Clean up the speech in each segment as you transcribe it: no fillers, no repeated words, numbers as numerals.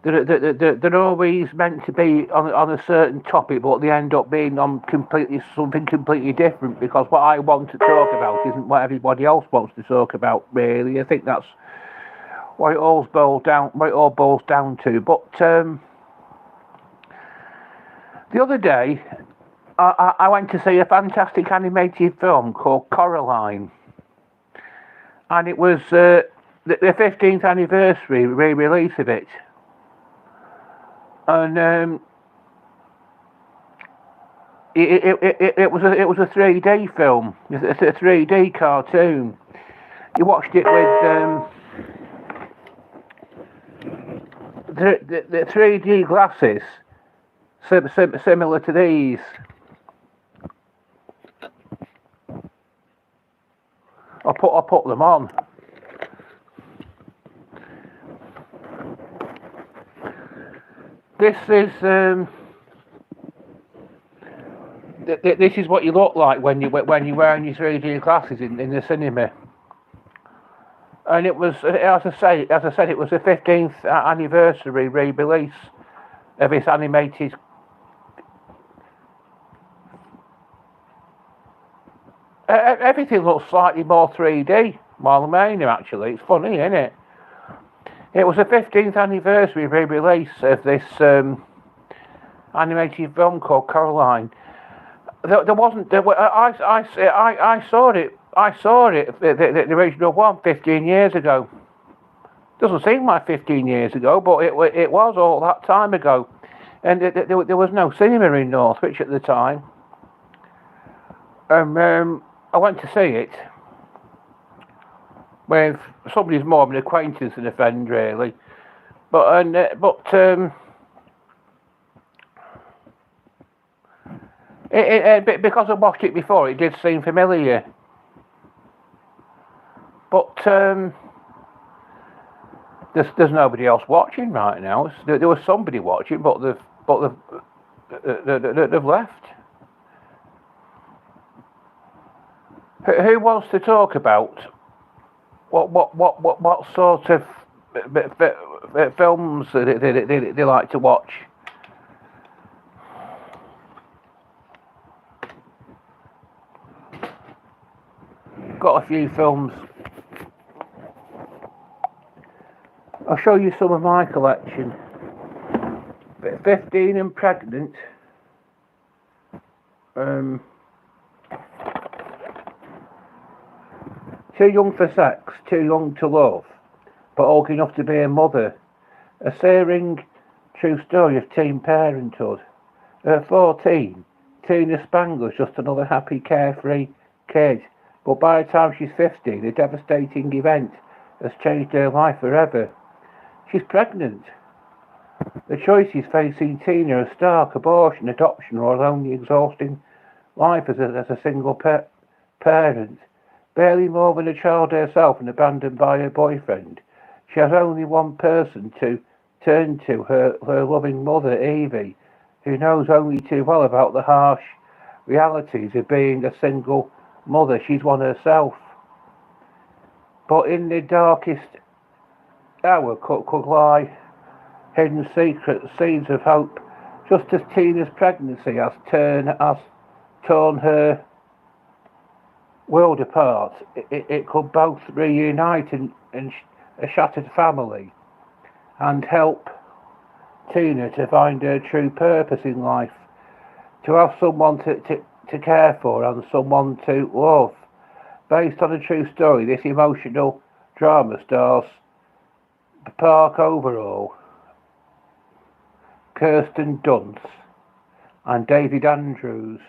They're always meant to be on a certain topic, but they end up being on completely something completely different because what I want to talk about isn't what everybody else wants to talk about. Really, I think that's what it all boils down to. But the other day, I went to see a fantastic animated film called Coraline, and it was the 15th anniversary re-release of it, and it was a 3D film. It's a 3D cartoon. You watched it with the 3D glasses, similar to these. I put them on. This is this is what you look like when you're wearing your 3D glasses in the cinema. And it was, as I said, it was the 15th anniversary re-release of this animated. Everything looks slightly more 3D, Marlemania, actually. It's funny, isn't it? It was the 15th anniversary re-release of this animated film called Coraline. There wasn't. I saw it. I saw it, the original one, 15 years ago. Doesn't seem like 15 years ago, but it was all that time ago. And there was no cinema in Northwich at the time. I went to see it with somebody who's more of an acquaintance than a friend, really. Because I watched it before, it did seem familiar. But there's nobody else watching right now. There was somebody watching, but they've left. Who wants to talk about what sort of films they like to watch? Got a few films. I'll show you some of my collection. 15 and Pregnant. Too Young for Sex, Too Young to Love, but Old Enough to Be a Mother. A searing true story of teen parenthood. At 14, Tina Spangler's just another happy, carefree kid, but by the time she's 50, the devastating event has changed her life forever. She's pregnant. The choices facing Tina are stark: abortion, adoption, or a lonely, exhausting life as a single parent. Barely more than a child herself and abandoned by her boyfriend, she has only one person to turn to, her loving mother, Evie, who knows only too well about the harsh realities of being a single mother. She's one herself. But in the darkest hour could lie hidden secret seeds of hope, just as Tina's pregnancy has torn her world apart. It could both reunite in a shattered family and help Tina to find her true purpose in life, to have someone to care for and someone to love. Based on a true story, this emotional drama stars Park Overall, Kirsten Dunst, and David Andrews.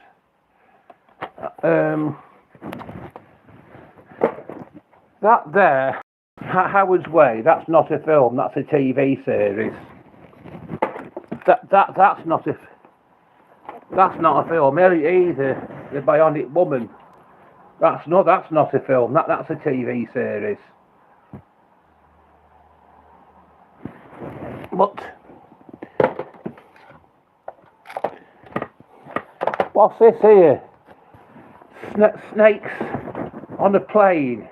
That there, Howard's Way, that's not a film, that's a TV series. That's not a film either. The Bionic Woman. That's not a film. That's a TV series. But what's this here? Snakes on a plane.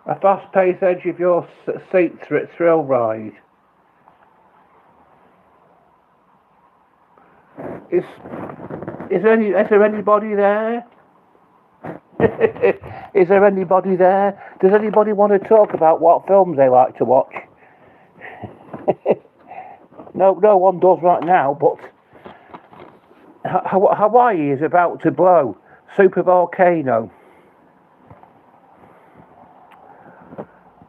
A fast-paced edge of your seat thrill ride. is there anybody there? Is there anybody there? Does anybody want to talk about what films they like to watch? No one does right now, but Hawaii is about to blow. Super volcano.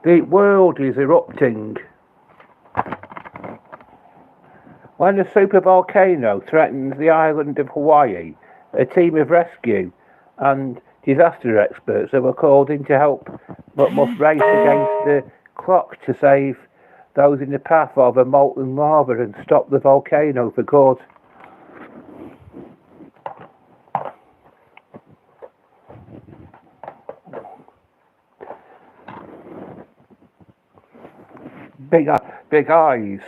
The world is erupting. When a super volcano threatens the island of Hawaii, a team of rescue and disaster experts who are called in to help but must race against the clock to save those in the path of a molten lava and stop the volcano for good. Big Eyes.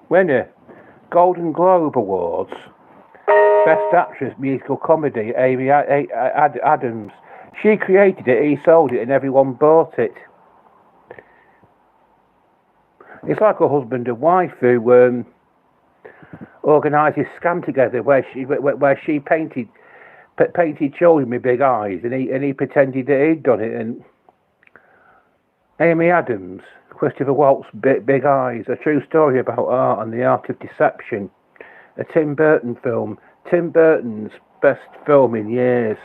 Winner, Golden Globe Awards. Best Actress Musical Comedy, Amy Adams. She created it, he sold it, and everyone bought it. It's like a husband and wife who organises scam together where she painted children with big eyes, and he pretended that he'd done it. And Amy Adams, Christopher Waltz, Big Eyes, a true story about art and the art of deception. A Tim Burton film. Tim Burton's best film in years.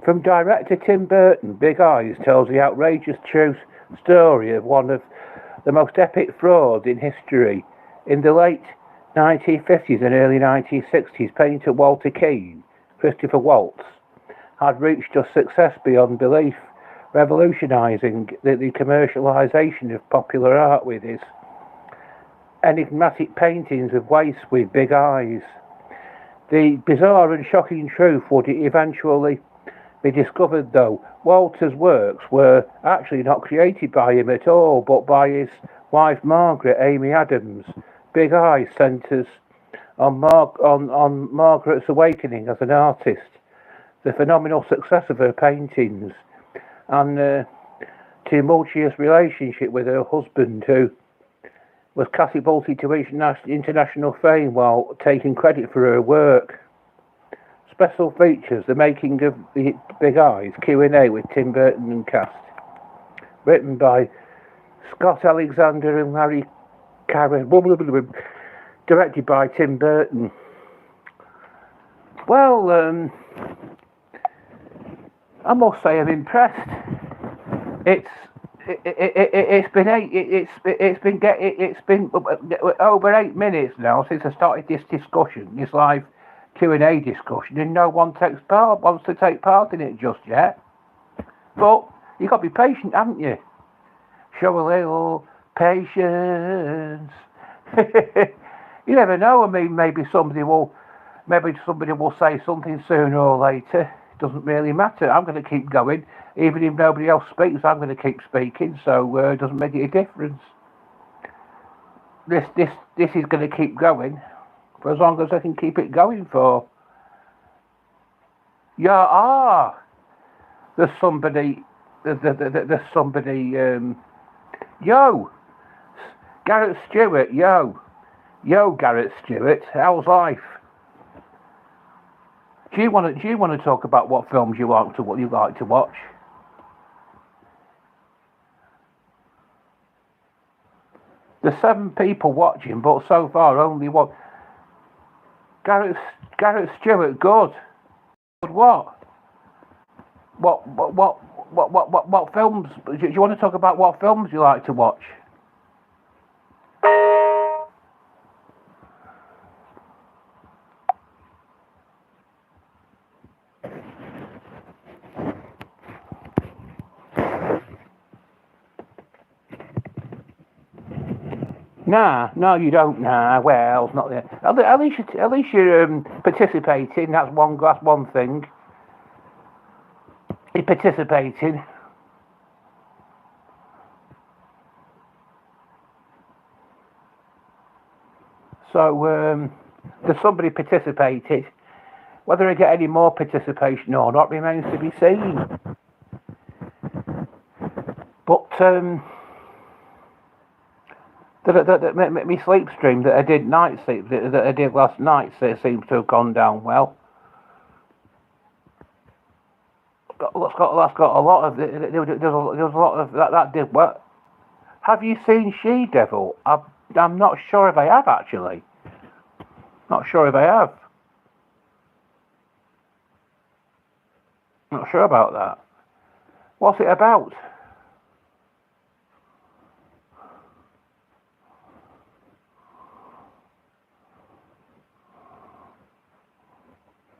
From director Tim Burton, Big Eyes tells the outrageous true story of one of the most epic frauds in history. In the late 1950s and early 1960s, painter Walter Keane, Christopher Waltz, had reached a success beyond belief, revolutionising the commercialisation of popular art with his enigmatic paintings of waifs with big eyes. The bizarre and shocking truth would eventually be discovered, though. Walter's works were actually not created by him at all, but by his wife Margaret, Amy Adams. Big Eyes centres on Margaret's awakening as an artist, the phenomenal success of her paintings, and the tumultuous relationship with her husband, who was catapulted to international fame while taking credit for her work. Special features: the making of the Big Eyes, Q&A with Tim Burton and cast. Written by Scott Alexander and Larry Carey. Directed by Tim Burton. Well, I must say I'm impressed. It's been over 8 minutes now since I started this discussion, this live Q&A discussion, and no one wants to take part in it just yet. But you've got to be patient, haven't you? Show a little patience. You never know. I mean, maybe somebody will say something sooner or later. It doesn't really matter. I'm going to keep going. Even if nobody else speaks, I'm going to keep speaking, so it doesn't make any difference. This is going to keep going for as long as I can keep it going for. There's somebody, yo, Garrett Stewart, yo, Garrett Stewart, how's life? Do you want to talk about what films you like to watch? There's 7 people watching, but so far only one. Garrett Stewart, good. What? What films? Do you want to talk about what films you like to watch? No, you don't. Well, it's not there. At least you're participating. That's one thing. You're participating. So there's somebody participated. Whether I get any more participation or not remains to be seen. But My sleep stream that I did night sleep that I did last night seems to have gone down well. That's got a lot of there's a lot of that did well. Have you seen She Devil? I'm not sure if I have actually. Not sure if I have. Not sure about that. What's it about?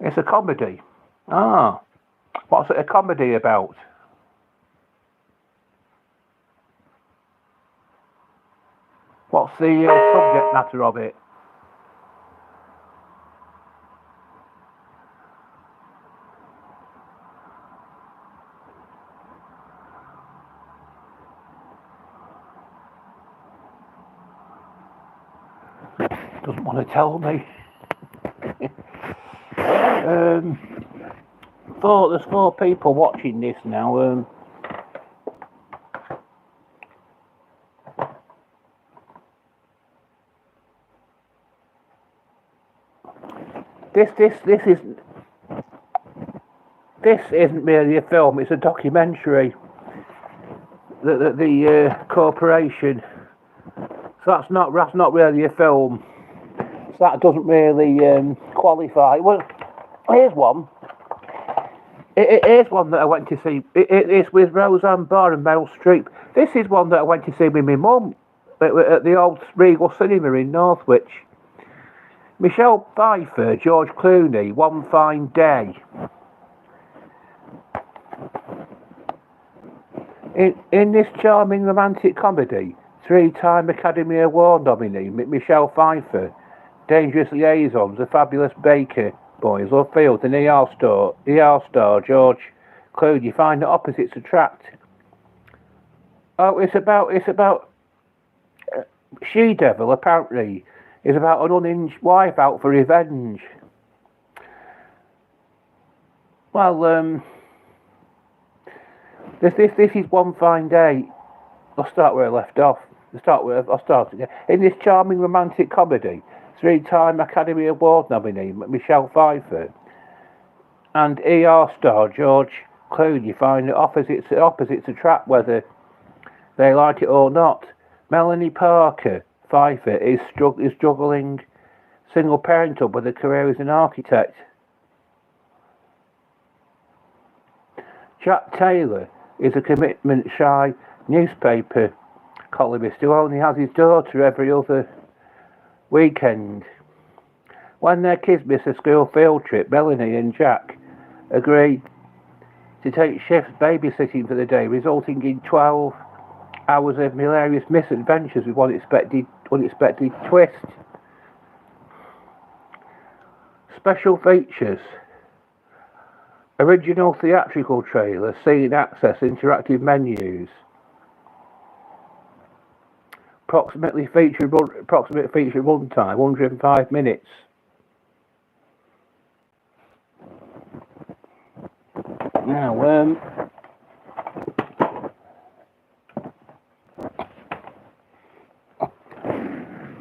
It's a comedy. Ah. What's it a comedy about? What's the subject matter of it? Doesn't want to tell me. There's 4 people watching this now. This isn't really a film. It's a documentary. The corporation. So that's not really a film. So that doesn't really qualify. Well, here's one. Here's one that I went to see. It's with Roseanne Barr and Meryl Streep. This is one that I went to see with my mum at the old Regal Cinema in Northwich. Michelle Pfeiffer, George Clooney, One Fine Day. In this charming romantic comedy, 3-time Academy Award nominee Michelle Pfeiffer, Dangerous Liaisons, The Fabulous Baker Boys, Love Field, and ER star George Clooney find that opposites attract. Oh, it's about She Devil, apparently, is about an unhinged wife out for revenge. Well, this is One Fine Day. I'll start where I left off. I'll start again. In this charming romantic comedy, 3-time Academy Award nominee Michelle Pfeiffer and ER star George Clooney find that opposites attract whether they like it or not. Melanie Parker Pfeiffer is juggling single parenthood with a career as an architect. Jack Taylor is a commitment-shy newspaper columnist who only has his daughter every other weekend. When their kids miss a school field trip, Melanie and Jack agree to take shifts babysitting for the day, resulting in 12 hours of hilarious misadventures with unexpected twist. Special features: original theatrical trailer, scene access, interactive menus. Approximate feature runtime 105 minutes. Now,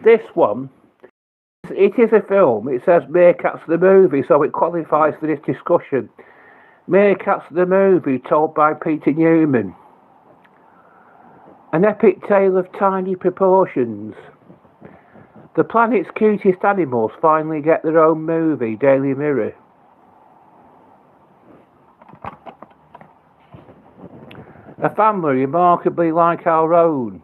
this one, it is a film. It says Meerkats the movie, so it qualifies for this discussion. Meerkats the movie, told by Peter Newman. An epic tale of tiny proportions. The planet's cutest animals finally get their own movie, Daily Mirror. A family remarkably like our own.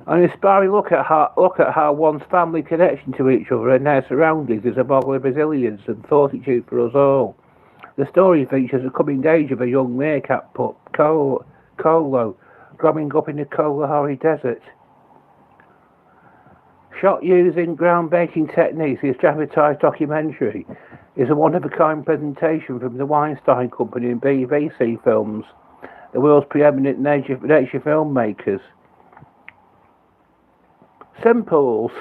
An inspiring look at how one's family connection to each other and their surroundings is a model of resilience and fortitude for us all. The story features the coming age of a young meerkat pup, Colo, growing up in the Kalahari Desert. Shot using groundbreaking techniques, this dramatized documentary is a one-of-a-kind presentation from the Weinstein Company and BBC Films, the world's preeminent nature filmmakers. Simples.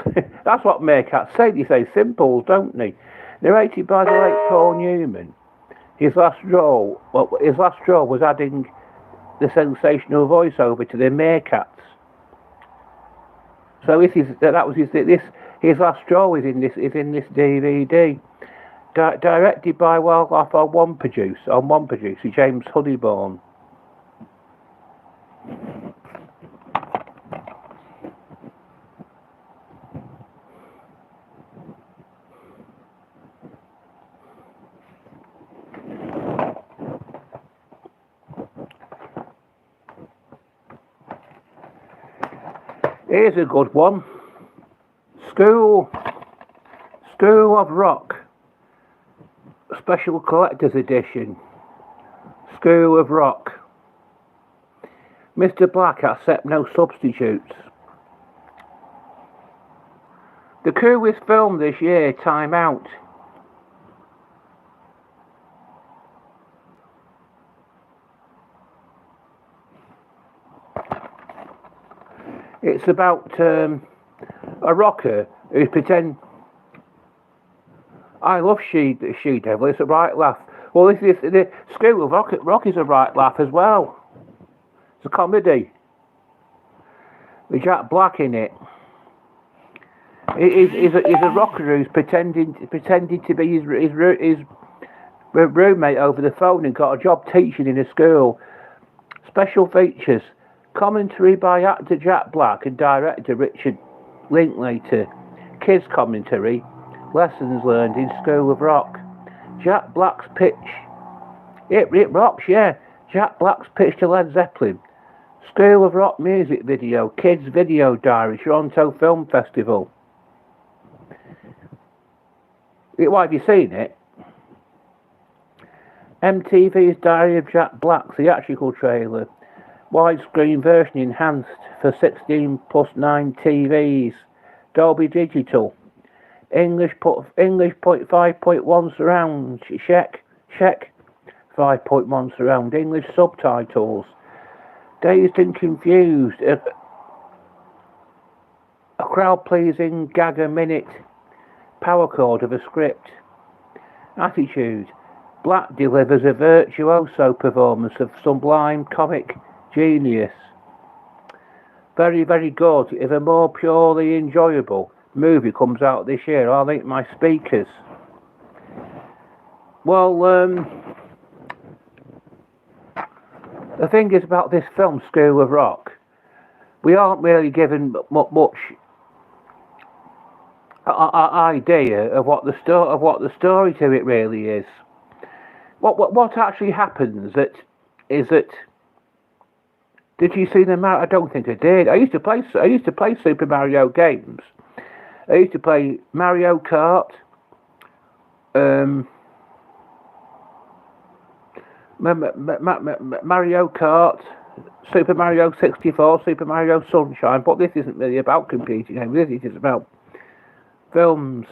That's what meerkats say. They say simples, don't they? Narrated by the late Paul Newman. His last role was adding the sensational voiceover to the meerkats. So that was his last straw is in this DVD. Directed by Wildlife on one producer James Honeyborn. Here's a good one. School of Rock. Special Collector's Edition. School of Rock. Mr. Black accept no substitutes. The coup is filmed this year. Time Out. It's about a rocker who's pretend. I love She-Devil. It's a right laugh. Well, the School of Rock is a right laugh as well. It's a comedy with Jack Black in it. He's a rocker who's pretending to be his roommate over the phone and got a job teaching in a school. Special features. Commentary by actor Jack Black and director Richard Linklater. Kids commentary. Lessons learned in School of Rock. Jack Black's pitch. It rocks, yeah. Jack Black's pitch to Led Zeppelin. School of Rock music video. Kids video diary. Toronto Film Festival. Why have you seen it? MTV's Diary of Jack Black theatrical trailer. Widescreen version enhanced for 16+9 TVs. Dolby Digital. English 5.1 surround. Check. 5.1 surround. English subtitles. Dazed and confused. A crowd-pleasing gag a minute. Power chord of a script. Attitude. Black delivers a virtuoso performance of sublime comic genius. Very, very good. If a more purely enjoyable movie comes out this year, I'll eat my speakers. Well, the thing is about this film, School of Rock, we aren't really given much idea of what the story to it really is. What actually happens is that. Did you see them out? I don't think I did. I used to play Super Mario games. I used to play Mario Kart. Mario Kart, Super Mario 64, Super Mario Sunshine. But this isn't really about computing games. This is about films.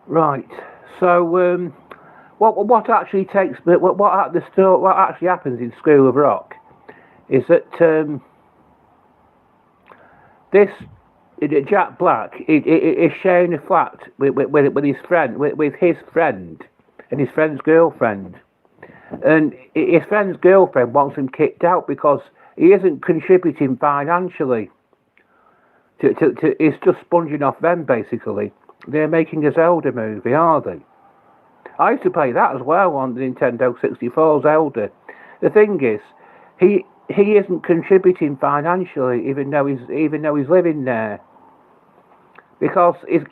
Right. So, what actually takes what actually happens in School of Rock is that this Jack Black is sharing a flat with his friend, with his friend and his friend's girlfriend, and his friend's girlfriend wants him kicked out because he isn't contributing financially. He's just sponging off them basically. They're making a Zelda movie, are they? I used to play that as well on the Nintendo 64, Zelda. The thing is, he isn't contributing financially, even though he's living there, because he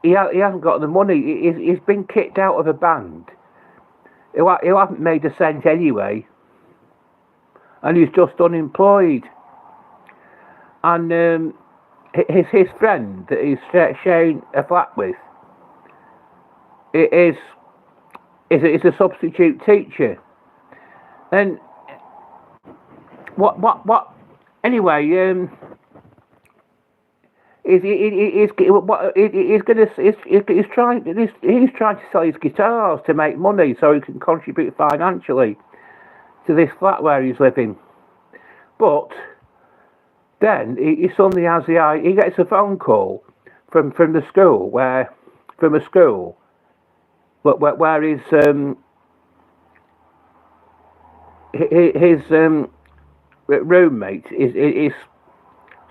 hasn't got the money. He's been kicked out of a band. He hasn't made a cent anyway, and he's just unemployed. And his friend that he's sharing a flat with is a substitute teacher, and what anyway he's trying to sell his guitars to make money so he can contribute financially to this flat where he's living. But then he suddenly has he gets a phone call from the school where his his roommate is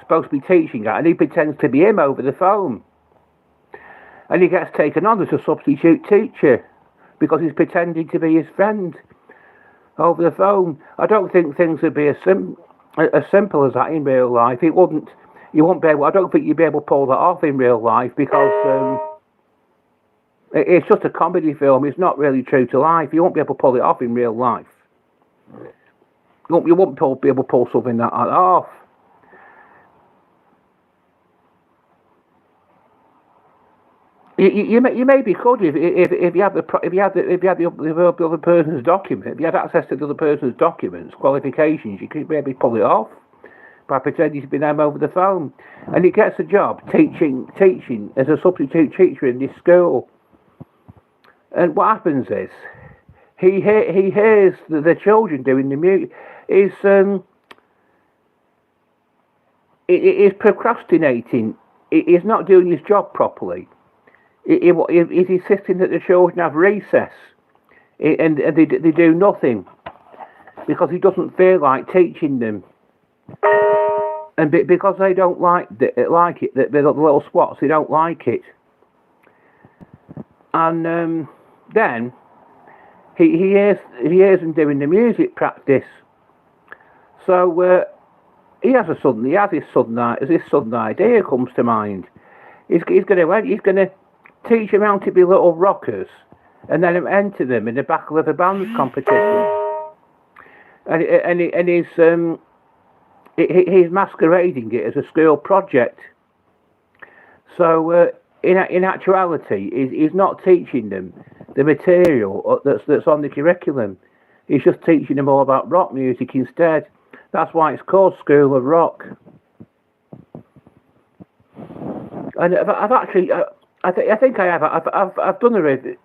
supposed to be teaching that, and he pretends to be him over the phone, and he gets taken on as a substitute teacher because he's pretending to be his friend over the phone. I don't think things would be as simple as that in real life. It wouldn't. You won't be able. I don't think you'd be able to pull that off in real life because it's just a comedy film. It's not really true to life. You won't be able to pull it off in real life. You won't be able to pull something like that off. You maybe could if you had the other person's document, if you had access to the other person's documents, qualifications, you could maybe pull it off by pretending to be them over the phone. And he gets a job teaching as a substitute teacher in this school. And what happens is he hears the children doing the music. He's procrastinating. He's not doing his job properly. He's insisting that the children have recess, and they do nothing because he doesn't feel like teaching them, and because they don't like it, the little swats, they don't like it, and then he hears them doing the music practice, so he has this sudden idea comes to mind. He's gonna teach them how to be little rockers, and then enter them in the Battle of the Bands competition. And he's masquerading it as a school project. So in actuality, he's not teaching them the material that's on the curriculum. He's just teaching them all about rock music instead. That's why it's called School of Rock. And I've actually. I think I have. I've done a review.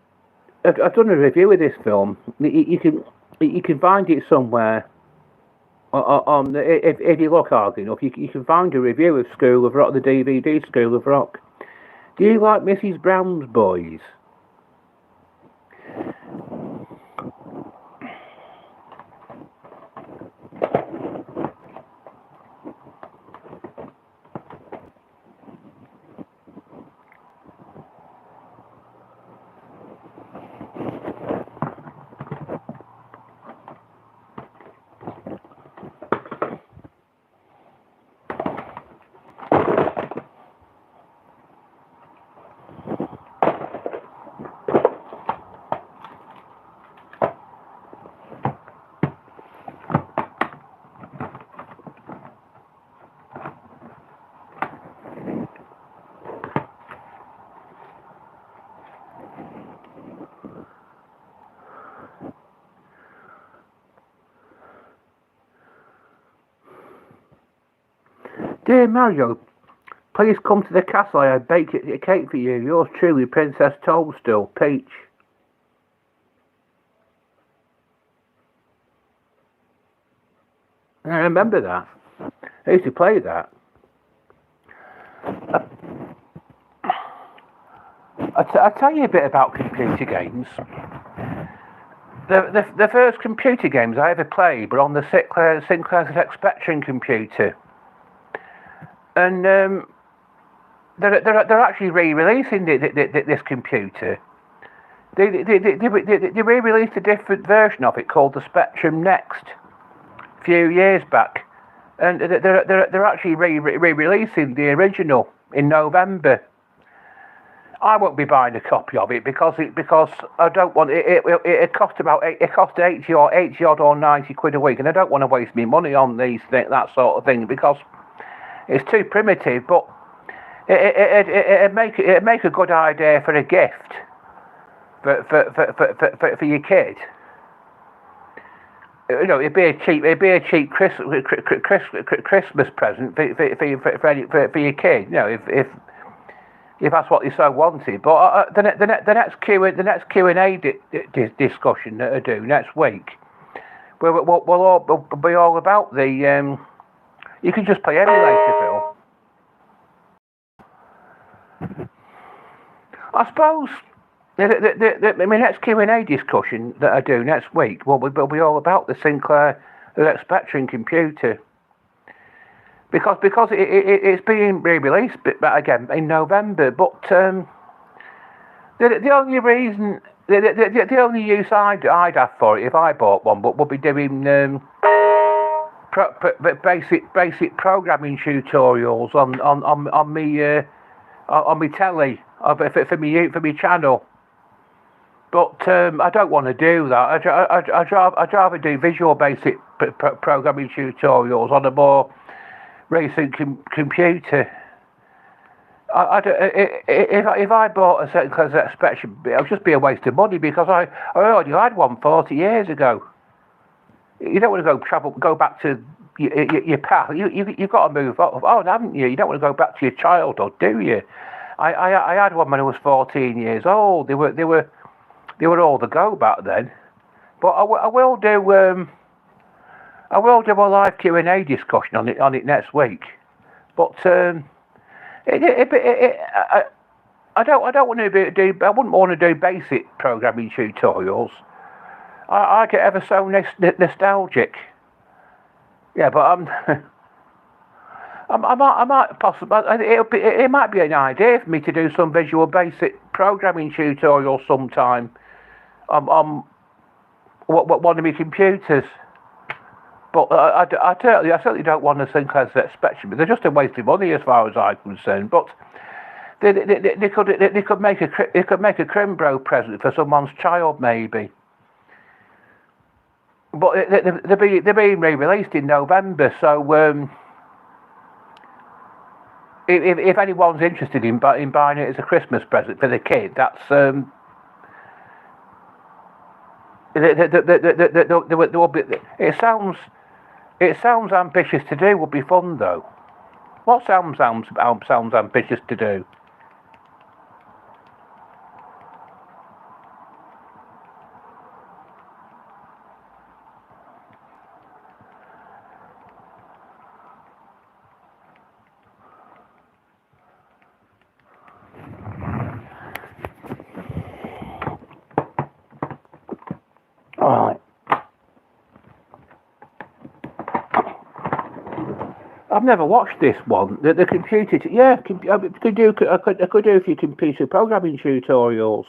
I've done a review of this film. You can find it somewhere on if you look hard enough. You can find a review of School of Rock, the DVD School of Rock. Do you like Mrs. Brown's Boys? Dear Mario, please come to the castle. I have baked a cake for you. Yours truly, Princess Toadstool, Peach. I remember that. I used to play that. I'll tell you a bit about computer games. The first computer games I ever played were on the Sinclair ZX Spectrum computer. And they're actually re-releasing this computer. They re-released a different version of it called the Spectrum Next a few years back, and they're actually re-releasing the original in November. I won't be buying a copy of it because I don't want it. It cost 80 odd or 90 quid a week, and I don't want to waste my money on that sort of thing because it's too primitive, but it'd make a good idea for a gift for your kid. You know, it'd be a cheap Christmas present for your kid. You know, if that's what they so wanted. But the next Q&A discussion that I do next week, will be all about the. You can just play emulator, Phil. I suppose my next Q&A discussion that I do next week will be all about the Sinclair Spectrum computer. Because it's being re-released, but again, in November. But the only reason, the only use I'd have for it if I bought one, but would be doing basic programming tutorials on me telly for me channel. But I don't want to do that. I'd rather do visual basic programming tutorials on a more recent computer. If I bought a Sinclair Spectrum, it would just be a waste of money because I already had one 40 years ago. You don't want to go back to your past. You've got to move on, haven't you? You don't want to go back to your childhood, do you? I had one when I was 14 years old. They were all the go back then. But I will do a live Q&A discussion on it next week. But I don't want to do. I wouldn't want to do basic programming tutorials. I get ever so nostalgic. Yeah, but I might possibly. It might be an idea for me to do some visual basic programming tutorials sometime on one of my computers. But I certainly don't want to Sinclair Spectrum. They're just a waste of money as far as I'm concerned. But they could make a Crimbro present for someone's child maybe. But they're being re-released in November, so if anyone's interested in buying it as a Christmas present for the kid, that's there will be. It sounds ambitious to do. Would be fun though. What sounds ambitious to do? Alright. I've never watched this one. The computer. I could do a few computer programming tutorials,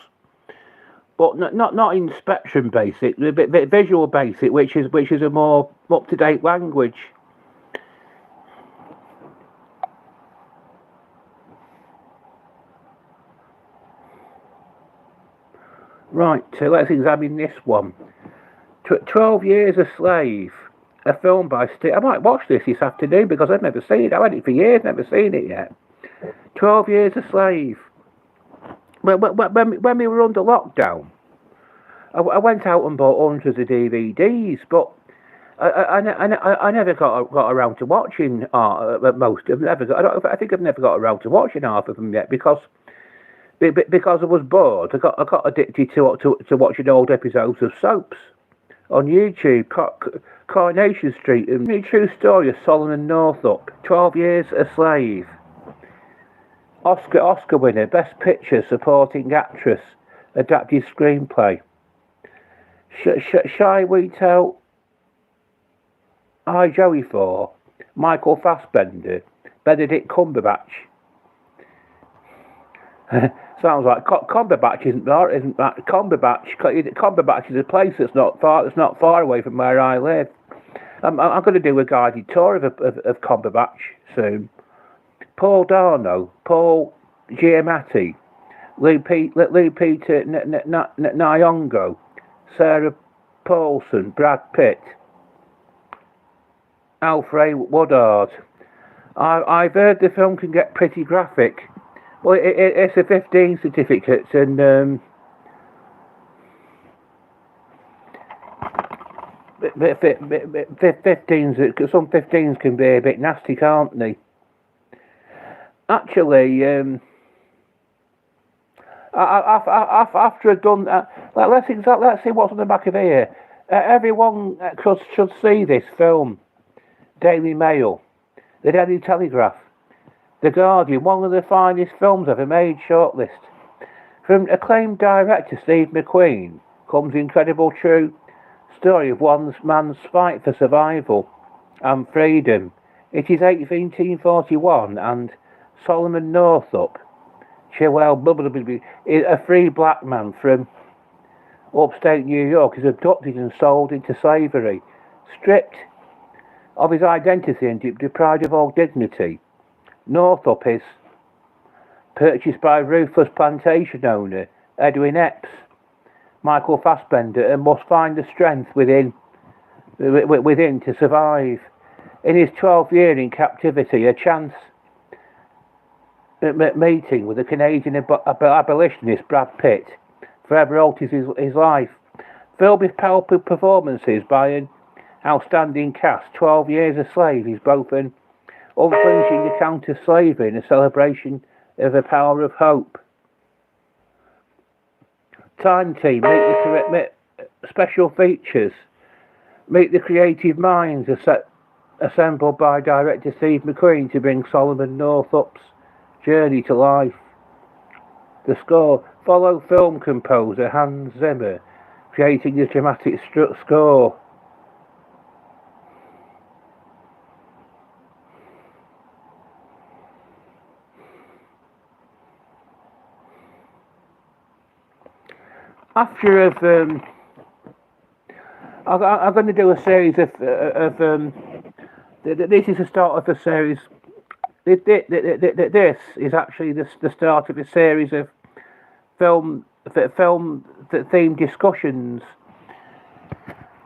but not in Spectrum Basic. The Visual Basic, which is a more up-to-date language. Right. So let's examine this one. 12 Years a Slave. A film by Steve. I might watch this afternoon because I've never seen it. I've had it for years, never seen it yet. 12 Years a Slave. When we were under lockdown, I went out and bought hundreds of DVDs, but I never got around to watching most of them. I think I've never got around to watching half of them yet because I was bored. I got addicted to watching old episodes of soaps on YouTube. Coronation Street, a true story of Solomon Northup, 12 Years a Slave. Oscar winner, Best Picture, Supporting Actress, Adapted Screenplay. Shai we tell I Joey for Michael Fassbender, Benedict Cumberbatch. Sounds like Cumberbatch isn't that Cumberbatch is a place that's not far away from where I live. I'm going to do a guided tour of Cumberbatch soon. Paul Dano, Paul Giamatti, Lou Peter Nyong'o, Sarah Paulson, Brad Pitt, Alfred Woodard. I've heard the film can get pretty graphic. Well, it's a 15 certificate, and 15s. Some 15s can be a bit nasty, can't they? Actually, after I've done that, let's see what's on the back of here. Everyone should see this film. Daily Mail, the Daily Telegraph, The Guardian, one of the finest films ever made, shortlist. From acclaimed director Steve McQueen comes the incredible true story of one man's fight for survival and freedom. It is 1841 and Solomon Northup, a free black man from upstate New York, is abducted and sold into slavery, stripped of his identity and deprived of all dignity. Northup is purchased by ruthless plantation owner Edwin Epps, Michael Fassbender, and must find the strength within to survive. In his 12th year in captivity, a chance meeting with the Canadian abolitionist Brad Pitt forever alters his life. Filled with powerful performances by an outstanding cast, 12 Years a Slave is both an unflinching account of slavery and a celebration of the power of hope. Time Team, special features, meet the creative minds assembled by director Steve McQueen to bring Solomon Northup's journey to life. The score, follow film composer Hans Zimmer, creating the dramatic score. After I'm going to do a series of this is the start of a series. This is actually the start of a series of film themed discussions.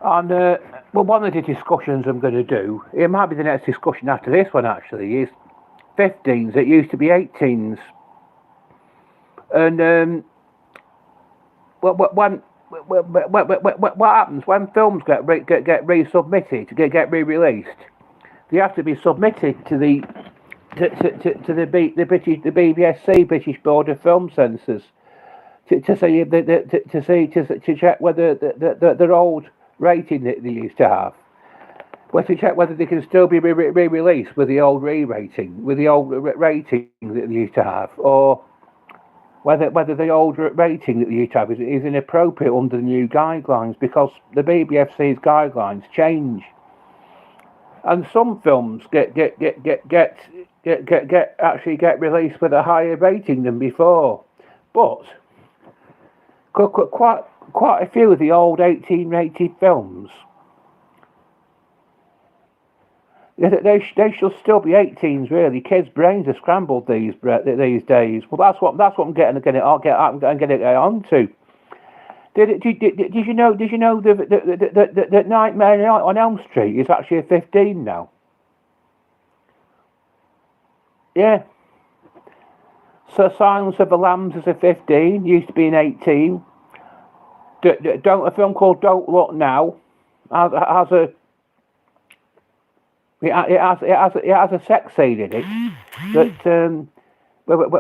And one of the discussions I'm going to do, it might be the next discussion after this one actually, is 15s that used to be 18s. And what happens when films get resubmitted, get re-released? They have to be submitted to the BBSC, British Board of Film Censors, to check whether their old rating that they used to have, to check whether they can still be re-released with the old rating that they used to have, or whether the old rating that they used to have is inappropriate under the new guidelines, because the BBFC's guidelines change, and some films get released with a higher rating than before. But quite a few of the old 18-rated films, they should still be 18s. Really, kids' brains are scrambled these days. Well, that's what I'm getting on to. Did you know that Nightmare on Elm Street is actually a 15 now? Yeah. So Silence of the Lambs is a 15. Used to be an 18. A film called Don't Look Now has a sex scene in it that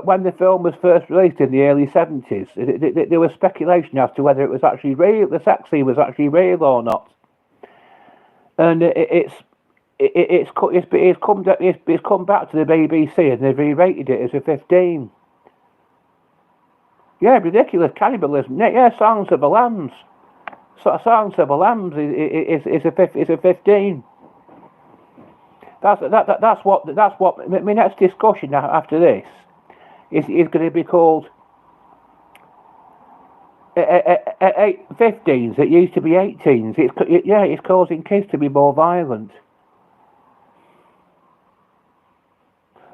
when the film was first released in the early 70s, there was speculation as to whether it was actually real, the sex scene was actually real or not. And it's come back to the BBC and they've re-rated it as a 15. Yeah, ridiculous cannibalism. Yeah, Silence of the Lambs. Silence of the Lambs is a 15. That's what my next discussion after this is going to be called 15s that used to be 18s. It's causing kids to be more violent.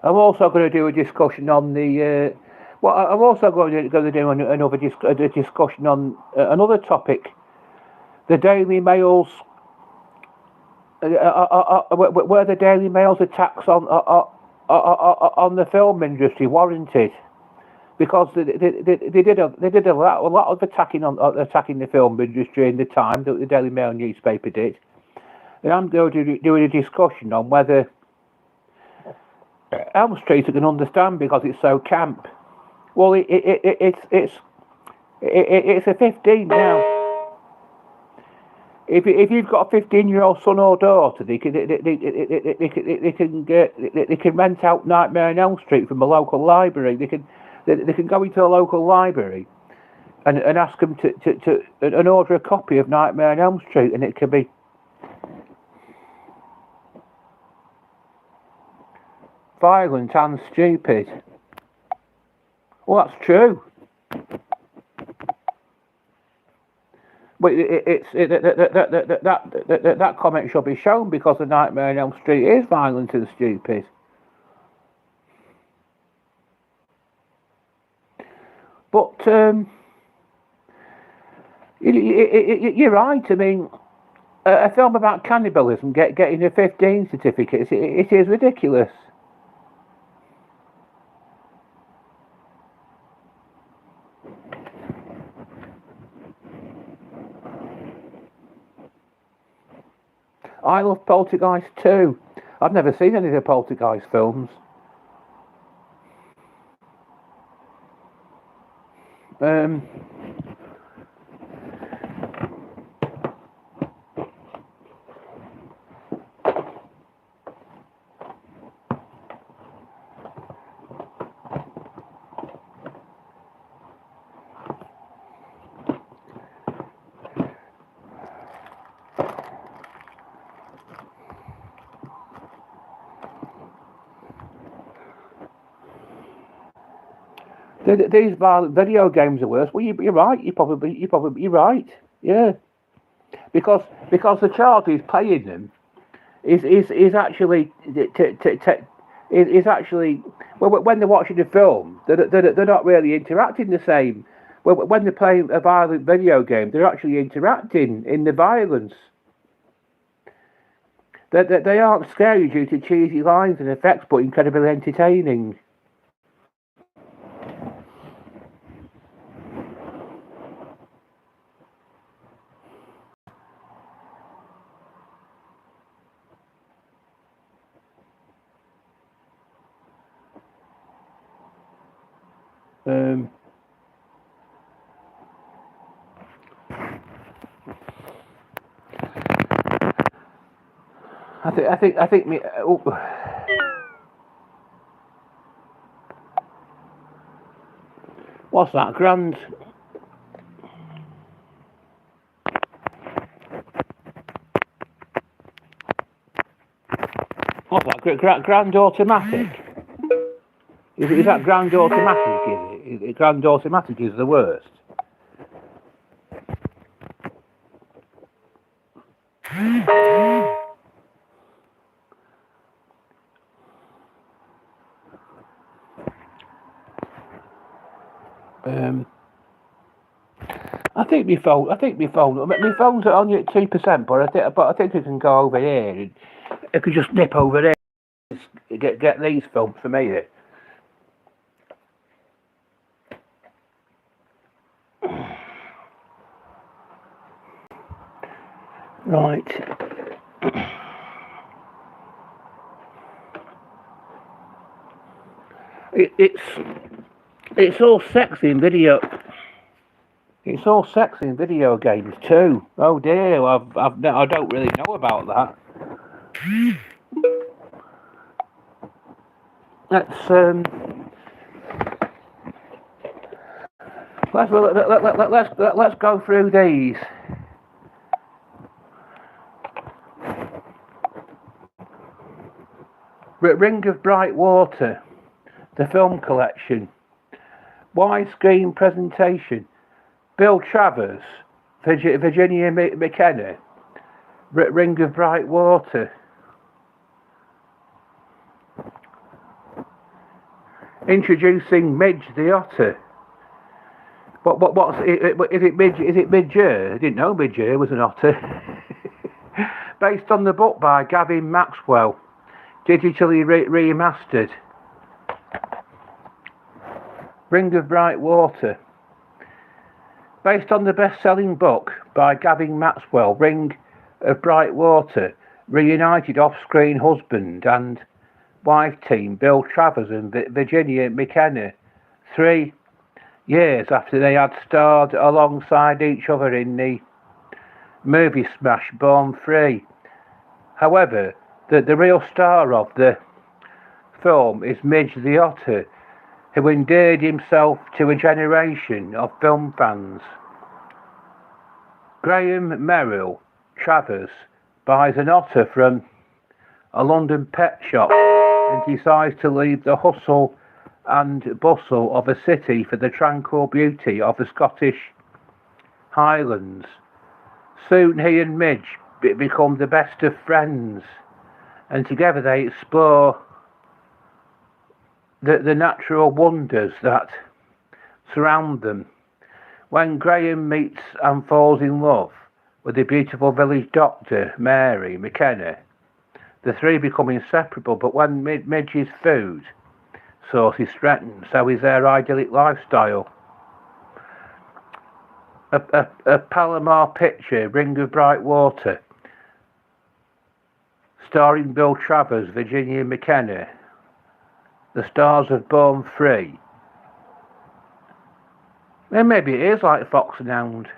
I'm also going to do a discussion on the. I'm also going to do another discussion on another topic, the Daily Mail's. Were the Daily Mail's attacks on the film industry warranted? Because they did a lot of attacking the film industry in the time that the Daily Mail newspaper did. And I'm going to do a discussion on whether Elm Street I can understand because it's so camp. Well, it's a 15 now. If you've got a 15-year-old son or daughter, they can rent out Nightmare on Elm Street from a local library. They can go into a local library and ask them to and order a copy of Nightmare on Elm Street, and it could be violent and stupid. Well, that's true. But that comment should be shown because the Nightmare on Elm Street is violent and stupid. But you're right. I mean, a film about cannibalism getting a 15 certificate, it is ridiculous. I love Poltergeist too. I've never seen any of the Poltergeist films. These violent video games are worse. Well, you're right. You're right. Yeah, because the child who's playing them is actually is actually when they're watching the film, they're not really interacting the same. When they're playing a violent video game, they're actually interacting in the violence. They aren't scary due to cheesy lines and effects, but incredibly entertaining. I think me. What's that? What's that? Grand automatic. Is that Grand automatic? Is it? Grand automatic is the worst. I think my phone's only at 2%, but I think it can go over here. And it could just nip over there. Get these films for me. Right. It's all sexy in video. It's all sexy in video games too. Oh dear, I don't really know about that. Let's go through these. Ring of Bright Water, the film collection, widescreen presentation, Bill Travers, Virginia McKenna, Ring of Bright Water. Introducing Midge the Otter. Is it Midge? I didn't know Midge was an otter. Based on the book by Gavin Maxwell, digitally remastered. Ring of Bright Water. Based on the best-selling book by Gavin Maxwell, Ring of Bright Water, reunited off-screen husband and wife team Bill Travers and Virginia McKenna 3 years after they had starred alongside each other in the movie smash Born Free. However, the real star of the film is Midge the Otter, who endeared himself to a generation of film fans. Graham Merrill Travers buys an otter from a London pet shop and decides to leave the hustle and bustle of a city for the tranquil beauty of the Scottish Highlands. Soon he and Midge become the best of friends, and together they explore the natural wonders that surround them. When Graham meets and falls in love with the beautiful village doctor, Mary McKenna, the three become inseparable, but when Midge's food source is threatened, so is their idyllic lifestyle. A Palomar picture, Ring of Bright Water, starring Bill Travers, Virginia McKenna, the stars of Born Free. And maybe it is like Fox and Hound.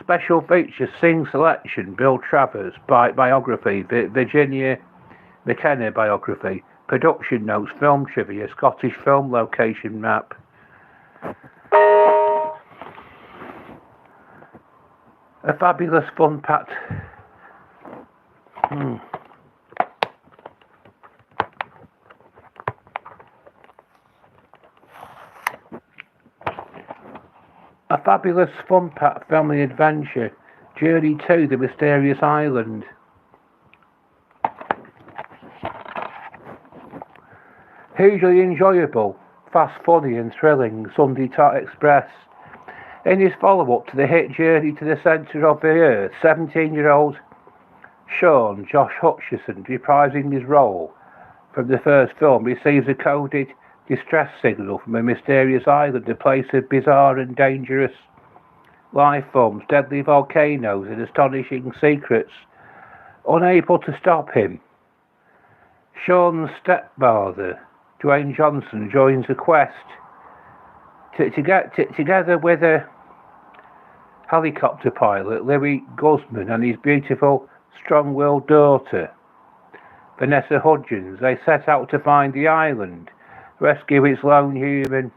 Special features, Sing Selection, Bill Travers, biography, Virginia McKenna biography, production notes, film trivia, Scottish film location map. A fabulous fun-packed family adventure, journey to the mysterious island. Hugely enjoyable, fast, funny and thrilling Sunday Express. In his follow-up to the hit Journey to the Centre of the Earth, 17-year-old Sean Josh Hutcherson, reprising his role from the first film, receives a coded distress signal from a mysterious island, a place of bizarre and dangerous life forms, deadly volcanoes and astonishing secrets. Unable to stop him, Sean's stepfather, Dwayne Johnson, joins the quest together with a helicopter pilot, Louis Guzman, and his beautiful, strong-willed daughter, Vanessa Hudgens. They set out to find the island, rescue its lone human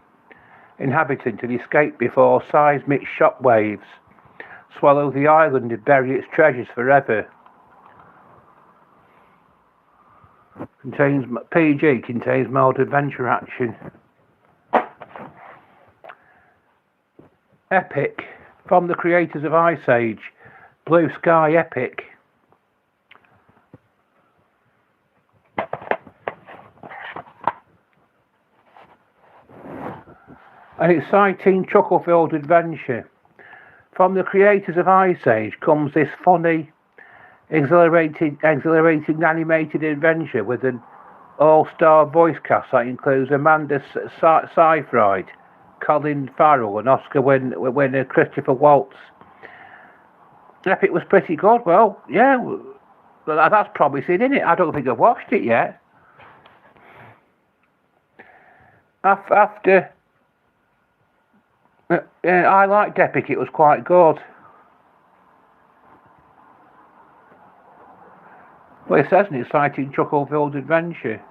inhabitant, and escape before seismic shockwaves swallow the island and bury its treasures forever. Contains mild adventure action. Epic, from the creators of Ice Age, Blue Sky Epic. An exciting, chuckle-filled adventure. From the creators of Ice Age comes this funny, exhilarating animated adventure with an all-star voice cast that includes Amanda Seyfried, Colin Farrell and Oscar winner Christopher Waltz. Epic was pretty good. Well, yeah, that's promising, isn't it? I don't think I've watched it yet. After I liked Epic, it was quite good. Well, it says an exciting chuckle-filled adventure.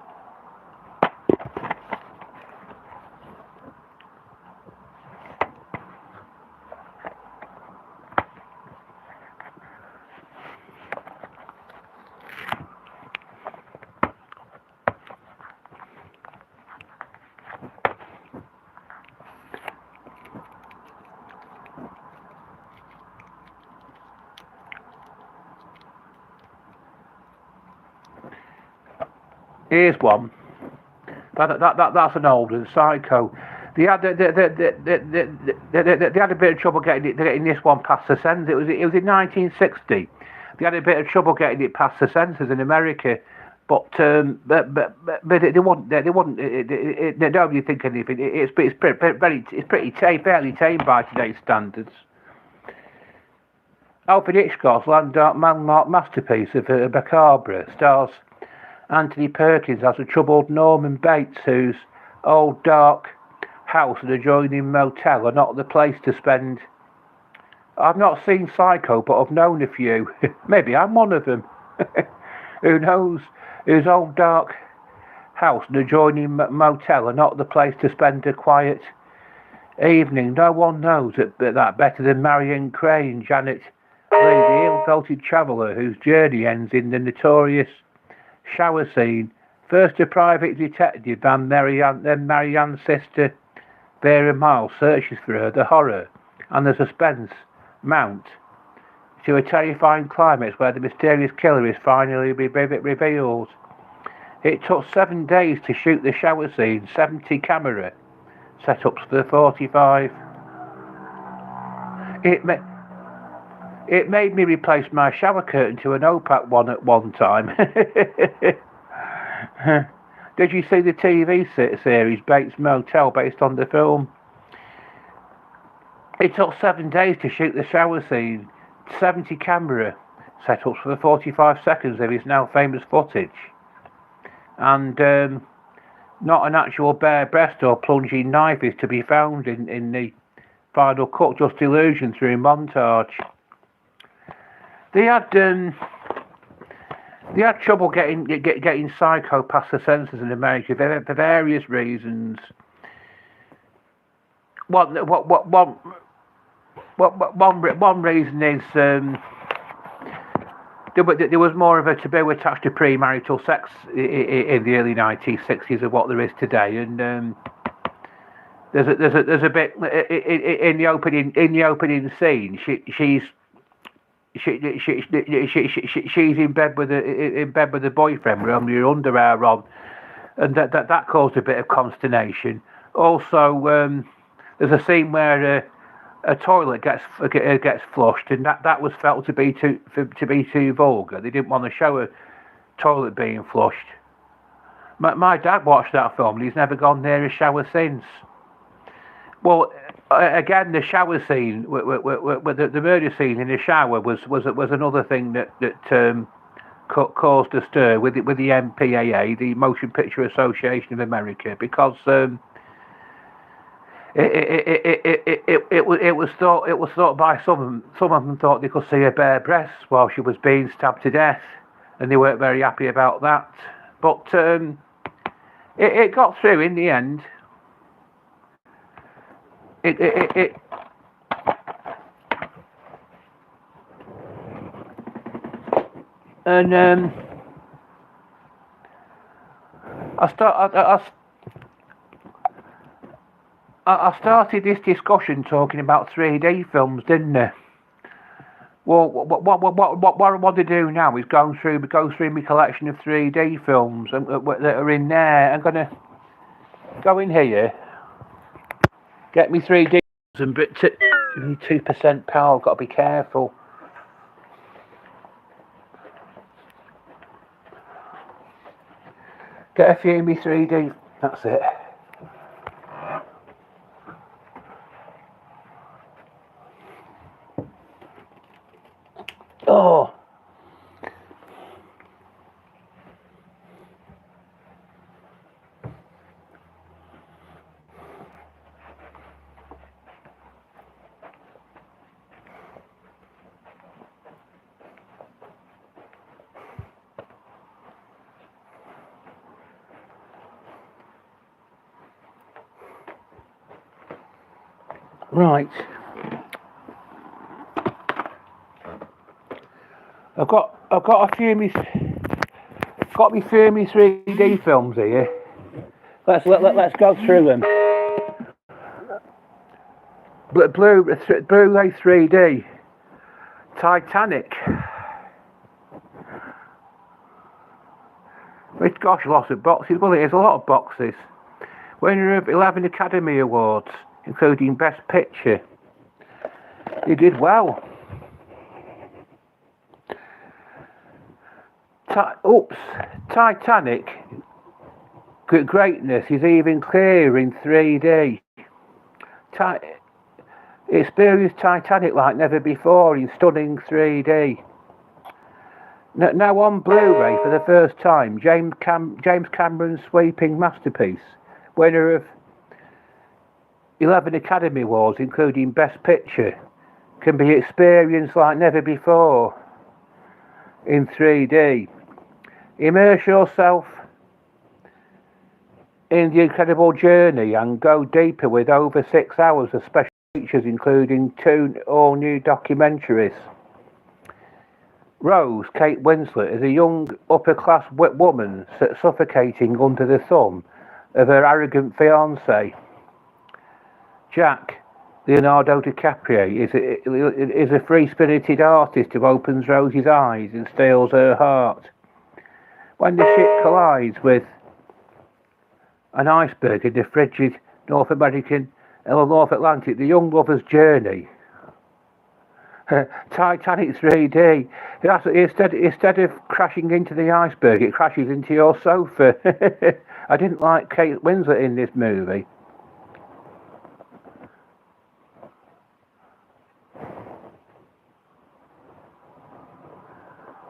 Here's one. That's an old one, Psycho. They had a bit of trouble getting this one past the censors. It was in 1960. They had a bit of trouble getting it past the censors in America, but they wouldn't. Nobody think anything. It's pretty fairly tame by today's standards. Alfred Hitchcock's landmark masterpiece of Macabre stars Anthony Perkins as a troubled Norman Bates whose old dark house and adjoining motel are not the place to spend. I've not seen Psycho, but I've known a few. Maybe I'm one of them. Who knows? Whose old dark house and adjoining motel are not the place to spend a quiet evening. No one knows that better than Marion Crane, Janet Lee, the ill-fated traveller whose journey ends in the notorious shower scene. First a private detective, then Marianne's sister Vera Miles searches for her. The horror and the suspense mount to a terrifying climax where the mysterious killer is finally revealed. It took 7 days to shoot the shower scene, 70 camera setups for 45. It made me replace my shower curtain to an opaque one at one time. Did you see the TV series Bates Motel based on the film? It took 7 days to shoot the shower scene, 70 camera setups for 45 seconds of his now famous footage. And not an actual bare breast or plunging knife is to be found in the final cut, just illusion through montage. They had trouble getting Psycho past the censors in America for various reasons. One reason is there was more of a taboo attached to premarital sex in the early 1960s of what there is today, and there's a bit in the opening scene. She's in bed with a boyfriend with only her underwear on, and that caused a bit of consternation. Also, there's a scene where a toilet gets flushed, and that was felt to be too vulgar. They didn't want to show a toilet being flushed. My dad watched that film, and he's never gone near a shower since. Well, again, the shower scene, the murder scene in the shower was another thing that caused a stir with the MPAA, the Motion Picture Association of America, because it was thought by some of them thought they could see her bare breasts while she was being stabbed to death, and they weren't very happy about that. But it got through in the end. And I started this discussion talking about 3D films, didn't I? Well, what I want to do now is go through my collection of 3D films that are in there. I'm gonna go in here, get me 3D and 2% power. I've got to be careful. Get a few of me 3D. That's it. Oh. Right. I've got a few of me 3D films here. Let's go through them. Blu-ray 3D. Titanic. Gosh, lots of boxes. Well, it is a lot of boxes. Winner of 11 Academy Awards, including Best Picture. He did well. Titanic. Greatness is even clearer in 3D. Experience Titanic like never before in stunning 3D. Now on Blu-ray for the first time, James Cameron's sweeping masterpiece, winner of 11 Academy Awards, including Best Picture, can be experienced like never before in 3D. Immerse yourself in the incredible journey and go deeper with over 6 hours of special features, including 2 all-new documentaries. Rose, Kate Winslet, is a young, upper-class woman suffocating under the thumb of her arrogant fiancé. Jack, Leonardo DiCaprio, is a free-spirited artist who opens Rose's eyes and steals her heart. When the ship collides with an iceberg in the frigid North Atlantic, the young lover's journey. Titanic 3D. Instead of crashing into the iceberg, it crashes into your sofa. I didn't like Kate Winslet in this movie.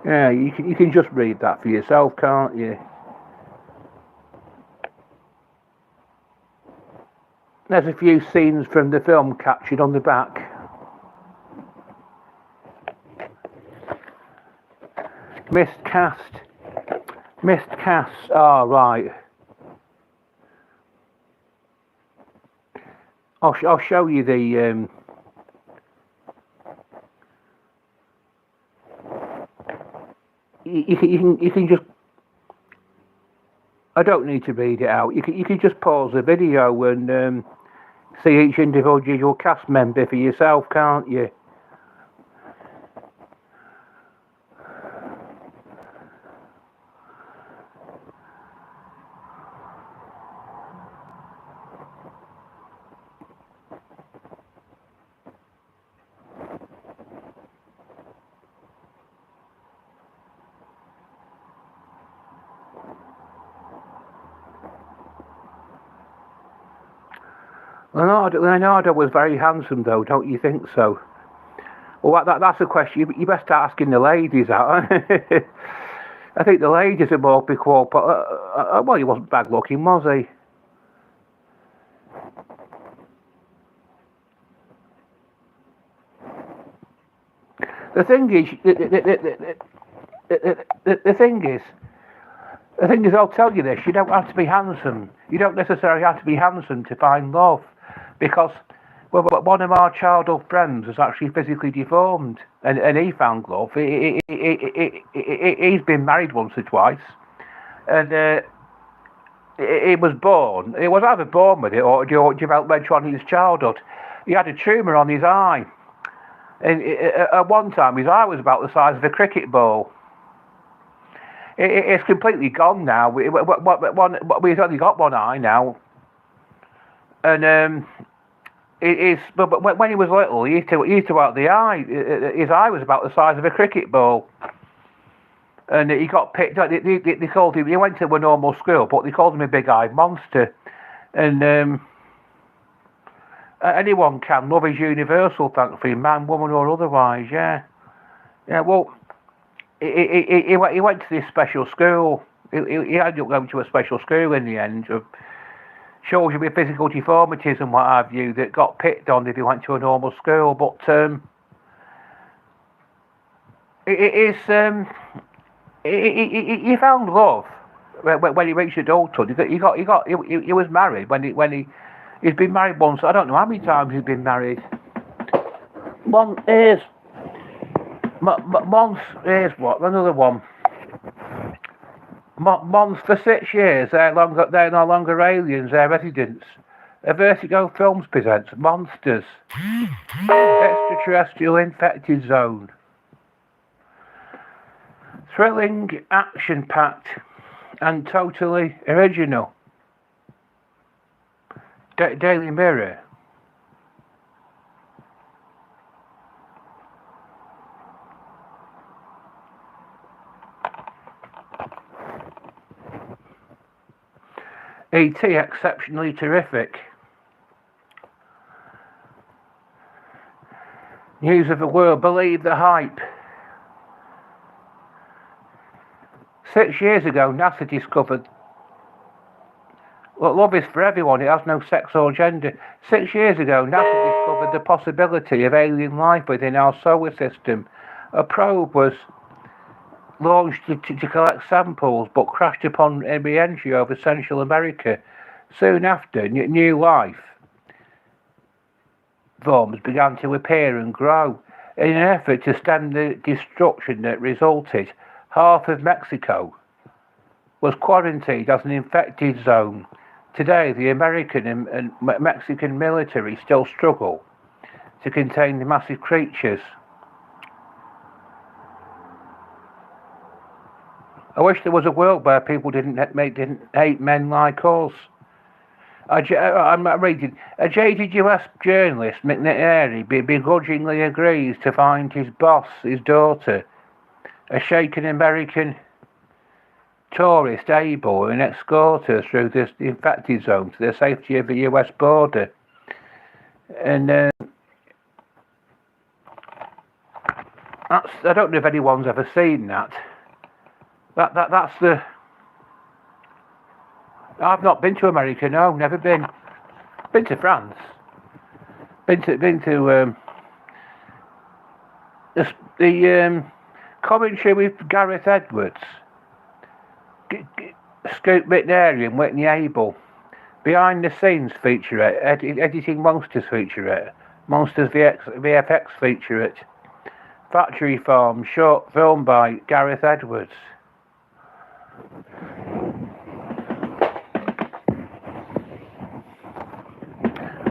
Yeah, you can just read that for yourself, can't you? There's a few scenes from the film captured on the back. Miscast. Oh, right. I'll show you the. You can just. I don't need to read it out. You can just pause the video and see each individual cast member for yourself, can't you? Leonardo was very handsome, though, don't you think so? Well, that's a question you best start asking the ladies out. I think the ladies are more equal, but well, he wasn't bad looking, was he? The thing is, I'll tell you this: you don't have to be handsome. You don't necessarily have to be handsome to find love, because one of our childhood friends was actually physically deformed, and he found love. He's been married once or twice, and he was born. He was either born with it or developed later on in his childhood. He had a tumour on his eye, and at one time his eye was about the size of a cricket ball. It's completely gone now. We've only got one eye now, and but when he was little, he used to out the eye. His eye was about the size of a cricket ball, and he got picked up. They called him. He went to a normal school, but they called him a big-eyed monster. And anyone can. Love is universal, thankfully, man, woman, or otherwise. Yeah. Well. He went to this special school. He ended up going to a special school in the end of children with physical deformities and what have you that got picked on if he went to a normal school. But he found love when he reached adulthood. He was married he's been married once. I don't know how many times he's been married. Here's what another one. Mons for 6 years. They're no longer aliens. They're residents. A Vertigo Films presents Monsters, Extraterrestrial Infected Zone. Thrilling, action-packed, and totally original. Daily Mirror. E.T. exceptionally terrific. News of the World, believe the hype. 6 years ago, NASA discovered love is for everyone, it has no sex or gender. 6 years ago, NASA discovered the possibility of alien life within our solar system. A probe was launched to collect samples, but crashed upon re-entry over Central America Soon after, new life forms began to appear and grow. In an effort to stem the destruction that resulted, half of Mexico was quarantined as an infected zone. Today, the American and Mexican military still struggle to contain the massive creatures. I wish there was a world where people didn't hate men like us. I'm reading. A jaded US journalist, McNary, begrudgingly agrees to find his boss, his daughter, a shaken American tourist, able and escort her through this infected zone to the safety of the US border. And I don't know if anyone's ever seen that. That's the. I've not been to America. No, never been. Been to France. Been to the commentary with Gareth Edwards, Scoot McNary and Whitney Able. Behind the scenes featurette, editing Monsters featurette, Monsters VFX featurette, Factory Farm short film by Gareth Edwards.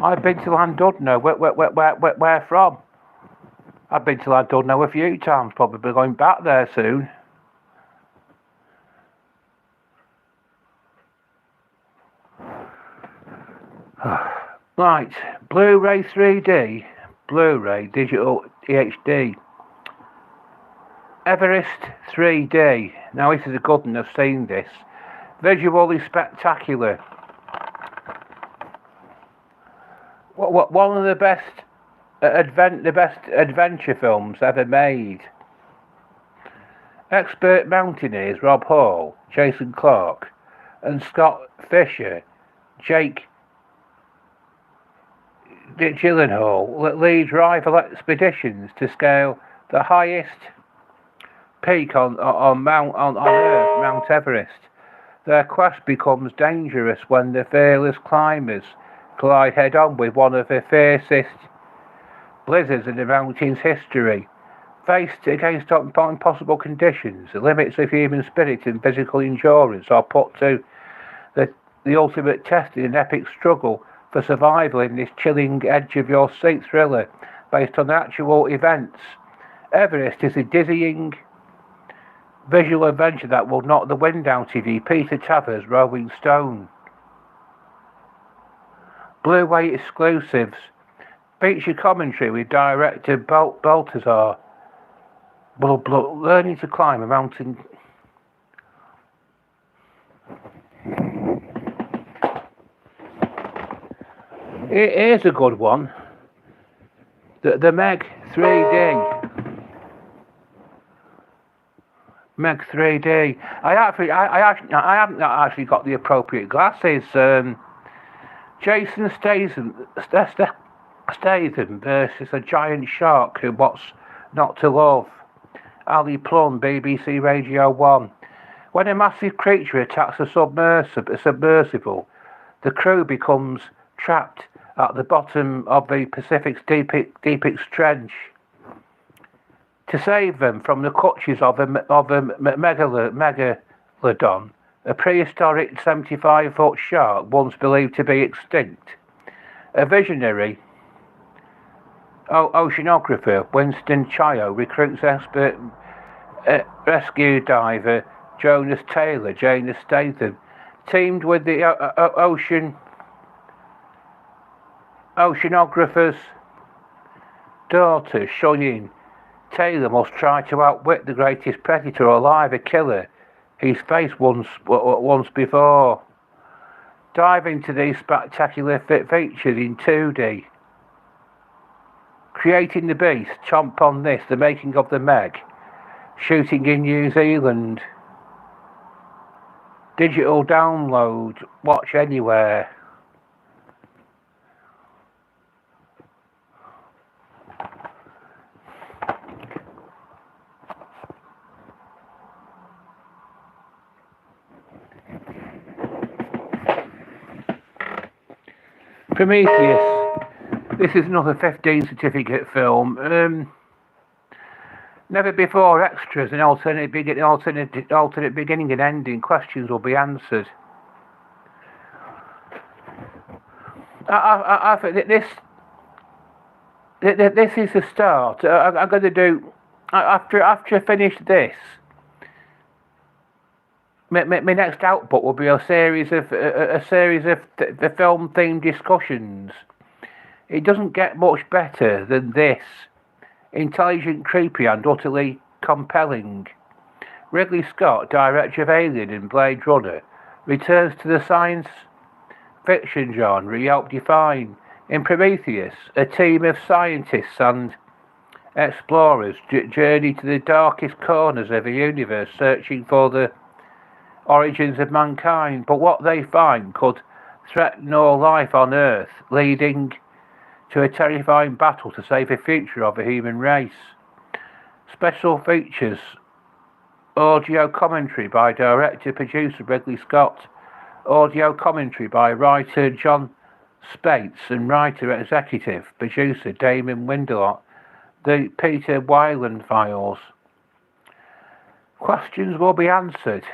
I've been to Llandudno. Where from? I've been to Llandudno a few times, probably going back there soon. Right, Blu-ray 3D, Blu-ray Digital HD, Everest 3D. Now this is a good one, I've seen this. Visually spectacular. One of the best adventure films ever made. Expert mountaineers Rob Hall, Jason Clarke, and Scott Fisher, Jake Gyllenhaal lead rival expeditions to scale the highest peak on Earth, Mount Everest. Their quest becomes dangerous when the fearless climbers collide head-on with one of the fiercest blizzards in the mountain's history. Faced against impossible conditions, the limits of human spirit and physical endurance are put to the ultimate test in an epic struggle for survival in this chilling edge-of-your-seat thriller based on actual events. Everest is a dizzying visual adventure that will knock the wind out of you. Peter Tavers, Rolling Stone. Blu-ray exclusives. Feature commentary with director Balthazar. Learning to climb a mountain. Here's a good one. The Meg 3D. Meg 3D. I haven't actually got the appropriate glasses. Jason Statham versus a giant shark who what's not to love. Ali Plum, BBC Radio 1. When a massive creature attacks a submersible, the crew becomes trapped at the bottom of the Pacific's deepest trench. To save them from the clutches of a megalodon, a prehistoric 75-foot shark once believed to be extinct, a visionary oceanographer, Winston Chio, recruits expert rescue diver Janus Statham, teamed with the oceanographer's daughter, Shun. Taylor must try to outwit the greatest predator alive, a killer he's faced once before. Dive into these spectacular features in 2D. Creating the Beast, chomp on this, the making of the Meg, shooting in New Zealand. Digital download, watch anywhere. Prometheus. This is another 15 certificate film. Never before extras and alternate beginning and ending. Questions will be answered. I think that this is the start. I'm going to do after I finish this. My next output will be a series of the film themed discussions. It doesn't get much better than this. Intelligent, creepy, and utterly compelling. Ridley Scott, director of Alien and Blade Runner, returns to the science fiction genre he helped define. In Prometheus, a team of scientists and explorers journey to the darkest corners of the universe, searching for the origins of mankind. But what they find could threaten all life on Earth, leading to a terrifying battle to save the future of the human race. Special features audio commentary by director-producer Ridley Scott, audio commentary by writer John Spates and writer-executive producer Damon Windelot, the Peter Weiland files. Questions will be answered.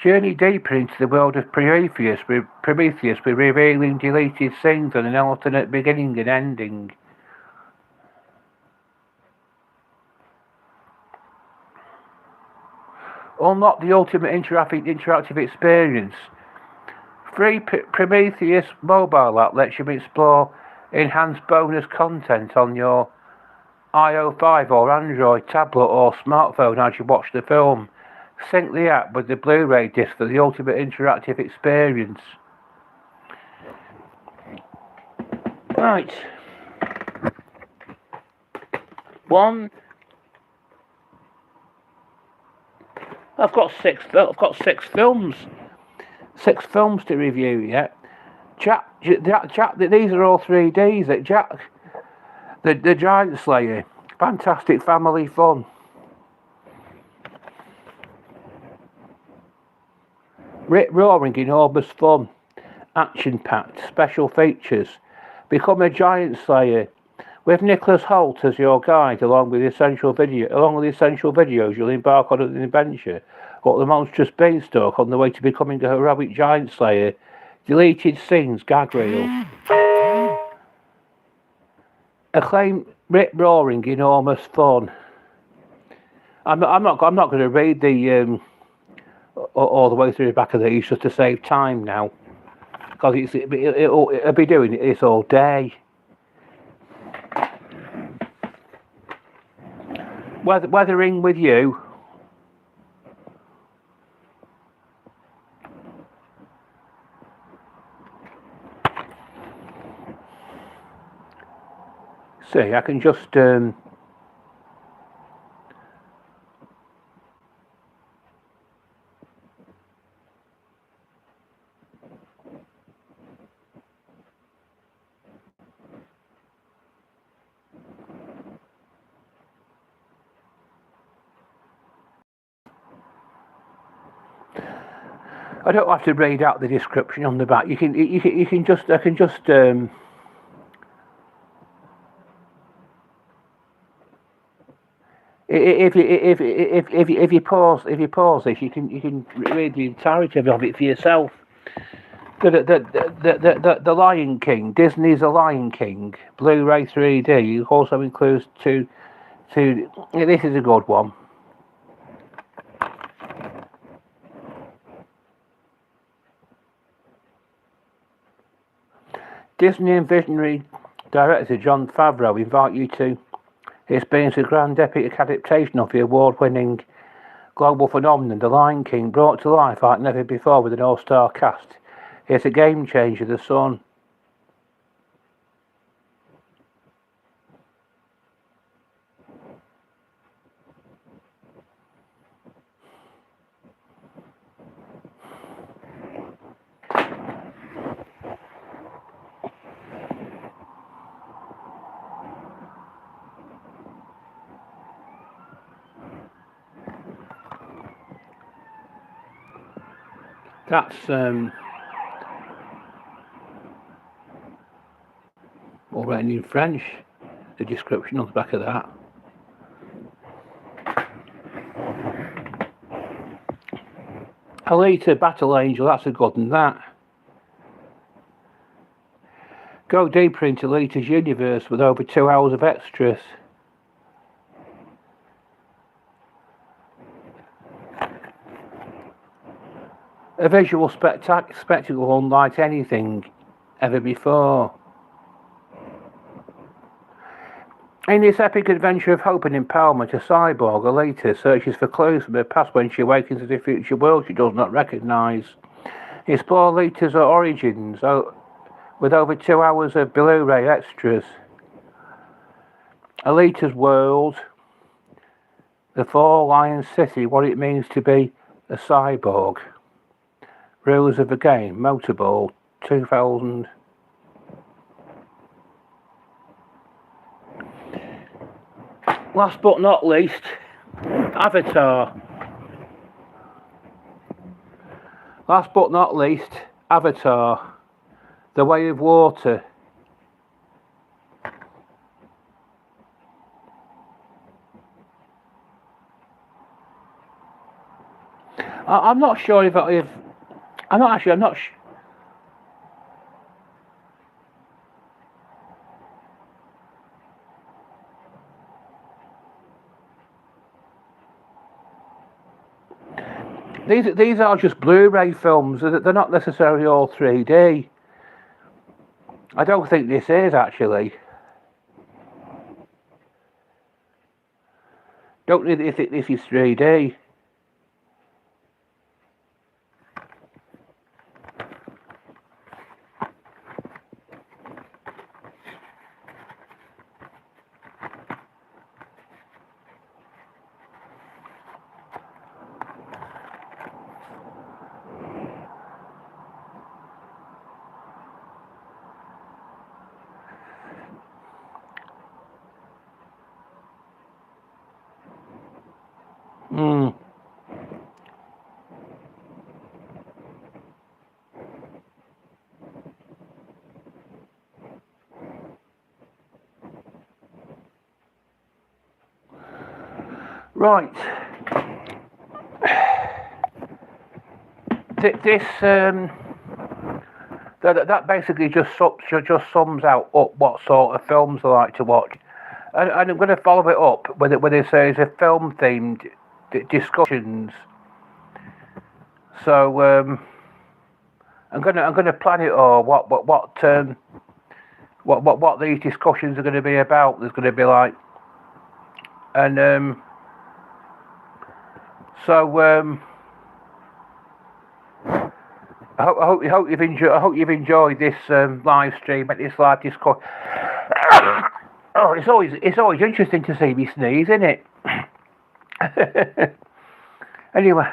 Journey deeper into the world of Prometheus with revealing deleted scenes and an alternate beginning and ending. Unlock the ultimate interactive experience. Free Prometheus mobile app lets you explore enhanced bonus content on your iOS or Android tablet or smartphone as you watch the film. Sync the app with the Blu-ray disc for the ultimate interactive experience. Right. I've got six films. 6 films to review yet. Jack, these are all 3Ds. Jack, the Giant Slayer, fantastic family fun. Rip-roaring, enormous fun, action-packed, special features. Become a Giant Slayer with Nicholas Hoult as your guide, along with the essential videos. You'll embark on an adventure up the monstrous beanstalk on the way to becoming a heroic Giant Slayer. Deleted scenes, gag reel. Acclaimed, rip-roaring, enormous fun. I'm not going to read the all the way through the back of these just to save time now, because it'll be doing this all day. Weathering with You. See, I can just I don't have to read out the description on the back. I can just if you pause this, you can read the entirety of it for yourself. The Lion King, Disney's The Lion King, Blu-ray 3D also includes two. This is a good one. Disney and visionary director Jon Favreau invite you to experience a grand epic adaptation of the award-winning global phenomenon, The Lion King, brought to life like never before with an all-star cast. It's a game changer, The Sun. That's written in French, the description on the back of that. Alita Battle Angel, that's a good one, that. Go deeper into Alita's universe with over 2 hours of extras. A visual spectacle unlike anything ever before. In this epic adventure of hope and empowerment, a cyborg, Alita, searches for clues from her past when she awakens in a future world she does not recognise. Explore Alita's origins with over 2 hours of Blu-ray extras. Alita's world, the Four Lions City, what it means to be a cyborg. Rules of the game, Motorball, 2000. Last but not least, Avatar. Last but not least, Avatar, The Way of Water. I'm not sure if I'm not sure. These are just Blu-ray films. They're not necessarily all 3D. I don't think this is actually. Don't really think this is 3D. Right. This that basically just sums out up what sort of films I like to watch, and I'm going to follow it up with a series of film-themed discussions. So I'm gonna plan it all. What these discussions are going to be about. There's going to be like, and so I hope you've enjoyed this live stream, this live discussion. Oh, it's always interesting to see me sneeze, isn't it? Anyway.